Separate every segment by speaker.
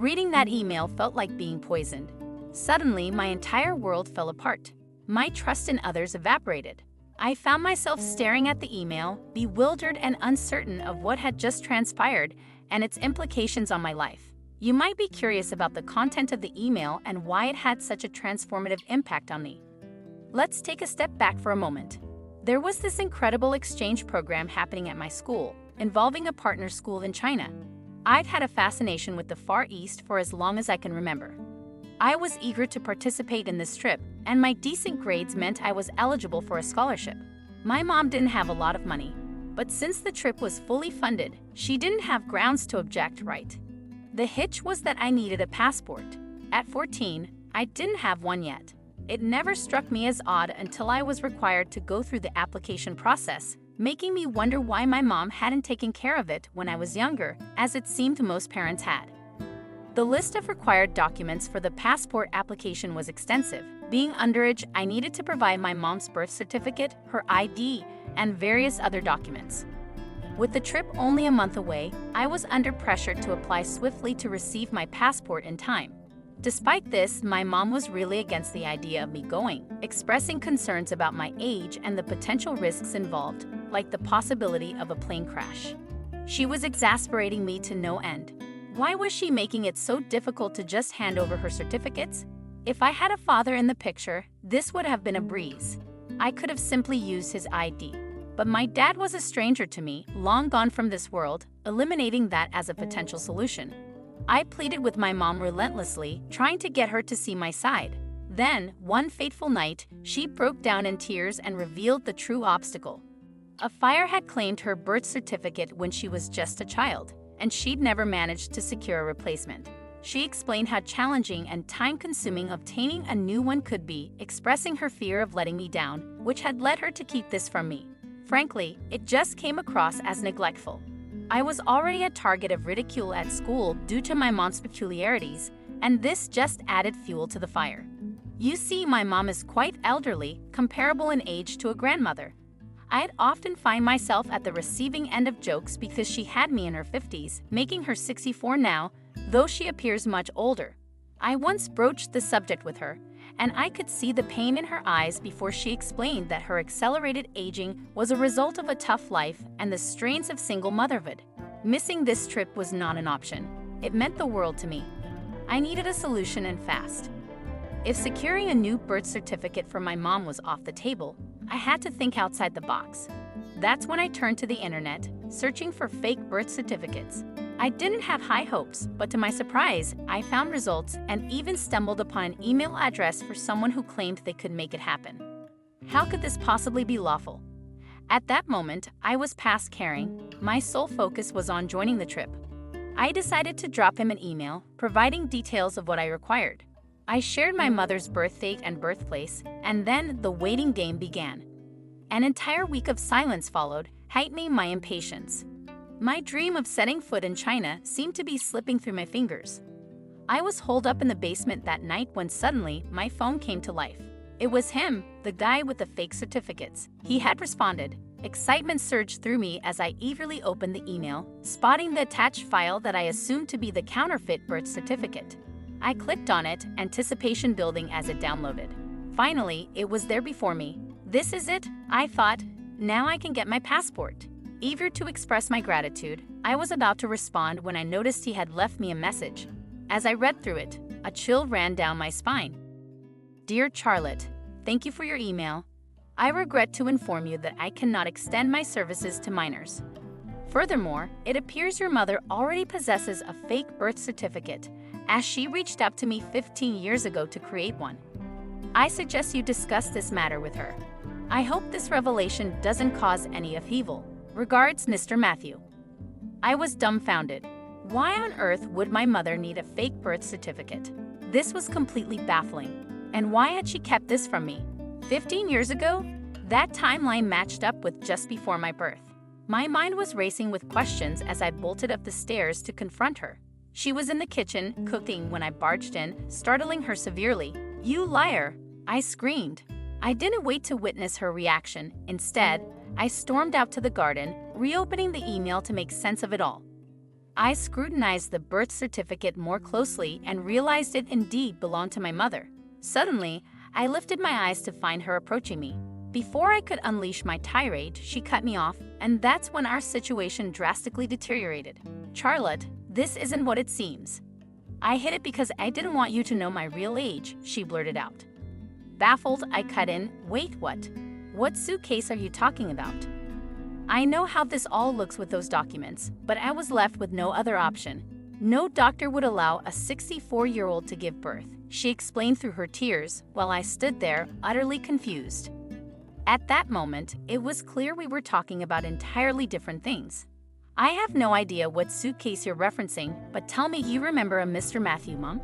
Speaker 1: Reading that email felt like being poisoned. Suddenly, my entire world fell apart. My trust in others evaporated. I found myself staring at the email, bewildered and uncertain of what had just transpired and its implications on my life. You might be curious about the content of the email and why it had such a transformative impact on me. Let's take a step back for a moment. There was this incredible exchange program happening at my school, involving a partner school in China. I'd had a fascination with the Far East for as long as I can remember. I was eager to participate in this trip, and my decent grades meant I was eligible for a scholarship. My mom didn't have a lot of money, but since the trip was fully funded, she didn't have grounds to object, right? The hitch was that I needed a passport. At 14, I didn't have one yet. It never struck me as odd until I was required to go through the application process, making me wonder why my mom hadn't taken care of it when I was younger, as it seemed most parents had. The list of required documents for the passport application was extensive. Being underage, I needed to provide my mom's birth certificate, her ID, and various other documents. With the trip only a month away, I was under pressure to apply swiftly to receive my passport in time. Despite this, my mom was really against the idea of me going, expressing concerns about my age and the potential risks involved, like the possibility of a plane crash. She was exasperating me to no end. Why was she making it so difficult to just hand over her certificates? If I had a father in the picture, this would have been a breeze. I could have simply used his ID. But my dad was a stranger to me, long gone from this world, eliminating that as a potential solution. I pleaded with my mom relentlessly, trying to get her to see my side. Then, one fateful night, she broke down in tears and revealed the true obstacle. A fire had claimed her birth certificate when she was just a child, and she'd never managed to secure a replacement. She explained how challenging and time-consuming obtaining a new one could be, expressing her fear of letting me down, which had led her to keep this from me. Frankly, it just came across as neglectful. I was already a target of ridicule at school due to my mom's peculiarities, and this just added fuel to the fire. You see, my mom is quite elderly, comparable in age to a grandmother. I'd often find myself at the receiving end of jokes because she had me in her 50s, making her 64 now, though she appears much older. I once broached the subject with her, and I could see the pain in her eyes before she explained that her accelerated aging was a result of a tough life and the strains of single motherhood. Missing this trip was not an option. It meant the world to me. I needed a solution, and fast. If securing a new birth certificate for my mom was off the table, I had to think outside the box. That's when I turned to the internet, searching for fake birth certificates. I didn't have high hopes, but to my surprise, I found results and even stumbled upon an email address for someone who claimed they could make it happen. How could this possibly be lawful? At that moment, I was past caring. My sole focus was on joining the trip. I decided to drop him an email, providing details of what I required. I shared my mother's birth date and birthplace, and then the waiting game began. An entire week of silence followed, heightening my impatience. My dream of setting foot in China seemed to be slipping through my fingers. I was holed up in the basement that night when suddenly my phone came to life. It was him, the guy with the fake certificates. He had responded. Excitement surged through me as I eagerly opened the email, spotting the attached file that I assumed to be the counterfeit birth certificate. I clicked on it, anticipation building as it downloaded. Finally, it was there before me. This is it, I thought. Now I can get my passport. Eager to express my gratitude, I was about to respond when I noticed he had left me a message. As I read through it, a chill ran down my spine. Dear Charlotte, thank you for your email. I regret to inform you that I cannot extend my services to minors. Furthermore, it appears your mother already possesses a fake birth certificate, as she reached out to me 15 years ago to create one. I suggest you discuss this matter with her. I hope this revelation doesn't cause any upheaval. Regards, Mr. Matthew. I was dumbfounded. Why on earth would my mother need a fake birth certificate? This was completely baffling. And why had she kept this from me? 15 years ago? That timeline matched up with just before my birth. My mind was racing with questions as I bolted up the stairs to confront her. She was in the kitchen, cooking, when I barged in, startling her severely. You liar! I screamed. I didn't wait to witness her reaction. Instead, I stormed out to the garden, reopening the email to make sense of it all. I scrutinized the birth certificate more closely and realized it indeed belonged to my mother. Suddenly, I lifted my eyes to find her approaching me. Before I could unleash my tirade, she cut me off, and that's when our situation drastically deteriorated. "Charlotte, this isn't what it seems. I hid it because I didn't want you to know my real age," she blurted out. Baffled, I cut in, "Wait, what? What suitcase are you talking about? I know how this all looks with those documents, but I was left with no other option. No doctor would allow a 64-year-old to give birth," she explained through her tears, while I stood there, utterly confused. At that moment, it was clear we were talking about entirely different things. "I have no idea what suitcase you're referencing, but tell me you remember a Mr. Matthew, Mom?"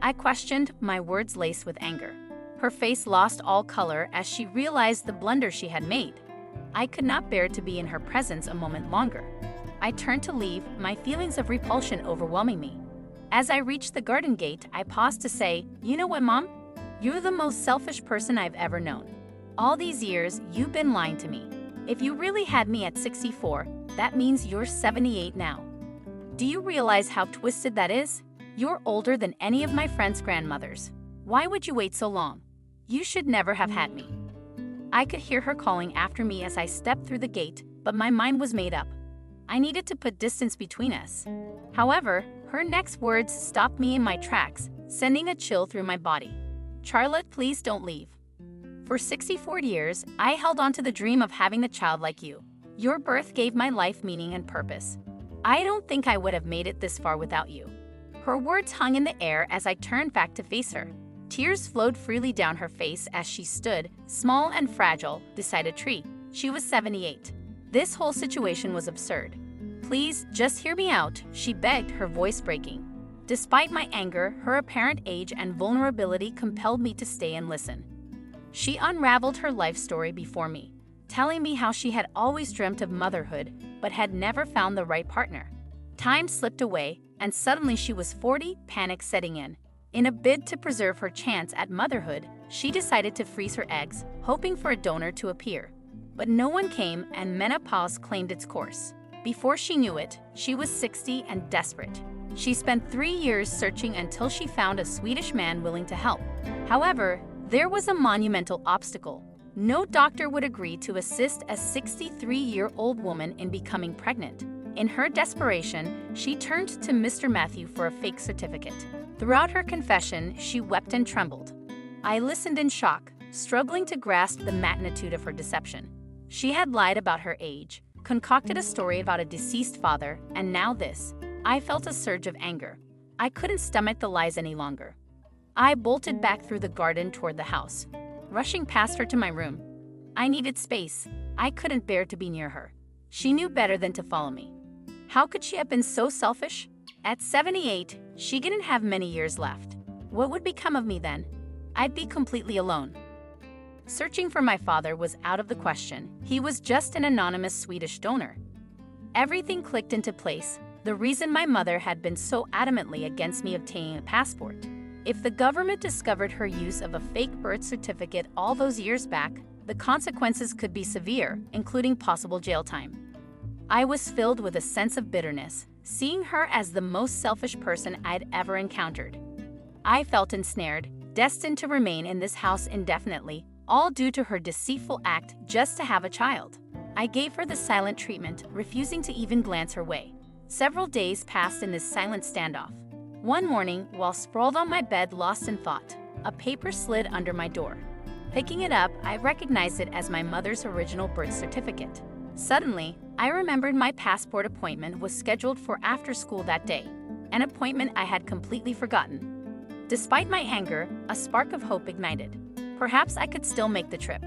Speaker 1: I questioned, my words laced with anger. Her face lost all color as she realized the blunder she had made. I could not bear to be in her presence a moment longer. I turned to leave, my feelings of repulsion overwhelming me. As I reached the garden gate, I paused to say, "You know what, Mom? You're the most selfish person I've ever known. All these years, you've been lying to me. If you really had me at 64, that means you're 78 now. Do you realize how twisted that is? You're older than any of my friends' grandmothers. Why would you wait so long? You should never have had me." I could hear her calling after me as I stepped through the gate, but my mind was made up. I needed to put distance between us. However, her next words stopped me in my tracks, sending a chill through my body. "Charlotte, please don't leave. For 64 years, I held on to the dream of having a child like you. Your birth gave my life meaning and purpose. I don't think I would have made it this far without you." Her words hung in the air as I turned back to face her. Tears flowed freely down her face as she stood, small and fragile, beside a tree. She was 78. This whole situation was absurd. "Please, just hear me out," she begged, her voice breaking. Despite my anger, her apparent age and vulnerability compelled me to stay and listen. She unraveled her life story before me, telling me how she had always dreamt of motherhood but had never found the right partner. Time slipped away, and suddenly she was 40, panic setting in. In a bid to preserve her chance at motherhood, she decided to freeze her eggs, hoping for a donor to appear. But no one came, and menopause claimed its course. Before she knew it, she was 60 and desperate. She spent 3 years searching until she found a Swedish man willing to help. However, there was a monumental obstacle. No doctor would agree to assist a 63-year-old woman in becoming pregnant. In her desperation, she turned to Mr. Matthew for a fake certificate. Throughout her confession, she wept and trembled. I listened in shock, struggling to grasp the magnitude of her deception. She had lied about her age, concocted a story about a deceased father, and now this. I felt a surge of anger. I couldn't stomach the lies any longer. I bolted back through the garden toward the house, rushing past her to my room. I needed space. I couldn't bear to be near her. She knew better than to follow me. How could she have been so selfish? At 78, she didn't have many years left. What would become of me then? I'd be completely alone. Searching for my father was out of the question. He was just an anonymous Swedish donor. Everything clicked into place, the reason my mother had been so adamantly against me obtaining a passport. If the government discovered her use of a fake birth certificate all those years back, the consequences could be severe, including possible jail time. I was filled with a sense of bitterness, seeing her as the most selfish person I'd ever encountered. I felt ensnared, destined to remain in this house indefinitely, all due to her deceitful act just to have a child. I gave her the silent treatment, refusing to even glance her way. Several days passed in this silent standoff. One morning, while sprawled on my bed lost in thought, a paper slid under my door. Picking it up, I recognized it as my mother's original birth certificate. Suddenly, I remembered my passport appointment was scheduled for after school that day, an appointment I had completely forgotten. Despite my anger, a spark of hope ignited. Perhaps I could still make the trip.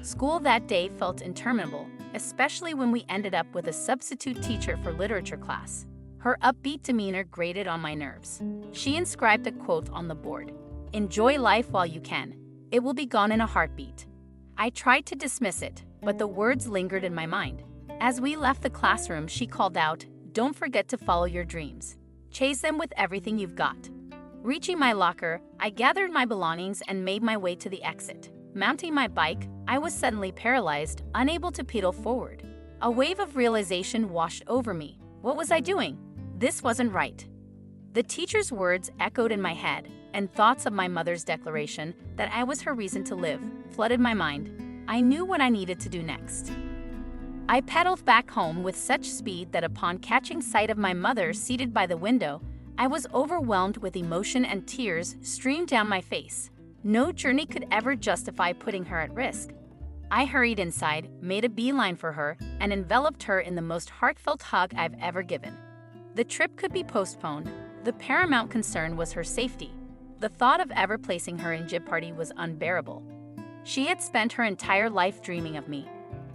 Speaker 1: School that day felt interminable, especially when we ended up with a substitute teacher for literature class. Her upbeat demeanor grated on my nerves. She inscribed a quote on the board: "Enjoy life while you can. It will be gone in a heartbeat." I tried to dismiss it, but the words lingered in my mind. As we left the classroom, she called out, "Don't forget to follow your dreams. Chase them with everything you've got." Reaching my locker, I gathered my belongings and made my way to the exit. Mounting my bike, I was suddenly paralyzed, unable to pedal forward. A wave of realization washed over me. What was I doing? This wasn't right. The teacher's words echoed in my head, and thoughts of my mother's declaration that I was her reason to live flooded my mind. I knew what I needed to do next. I pedaled back home with such speed that upon catching sight of my mother seated by the window, I was overwhelmed with emotion and tears streamed down my face. No journey could ever justify putting her at risk. I hurried inside, made a beeline for her, and enveloped her in the most heartfelt hug I've ever given. The trip could be postponed. The paramount concern was her safety. The thought of ever placing her in jeopardy was unbearable. She had spent her entire life dreaming of me.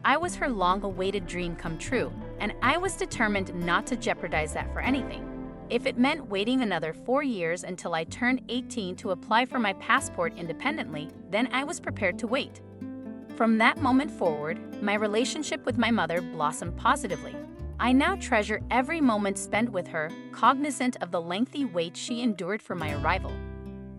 Speaker 1: I was her long-awaited dream come true, and I was determined not to jeopardize that for anything. If it meant waiting another 4 years until I turned 18 to apply for my passport independently, then I was prepared to wait. From that moment forward, my relationship with my mother blossomed positively. I now treasure every moment spent with her, cognizant of the lengthy wait she endured for my arrival.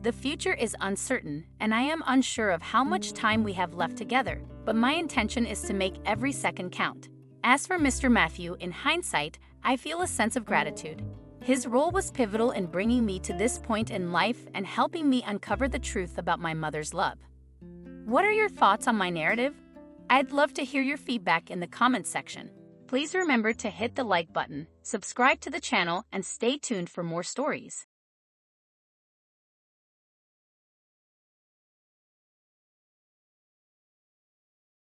Speaker 1: The future is uncertain, and I am unsure of how much time we have left together, but my intention is to make every second count. As for Mr. Matthew, in hindsight, I feel a sense of gratitude. His role was pivotal in bringing me to this point in life and helping me uncover the truth about my mother's love. What are your thoughts on my narrative? I'd love to hear your feedback in the comments section. Please remember to hit the like button, subscribe to the channel, and stay tuned for more stories.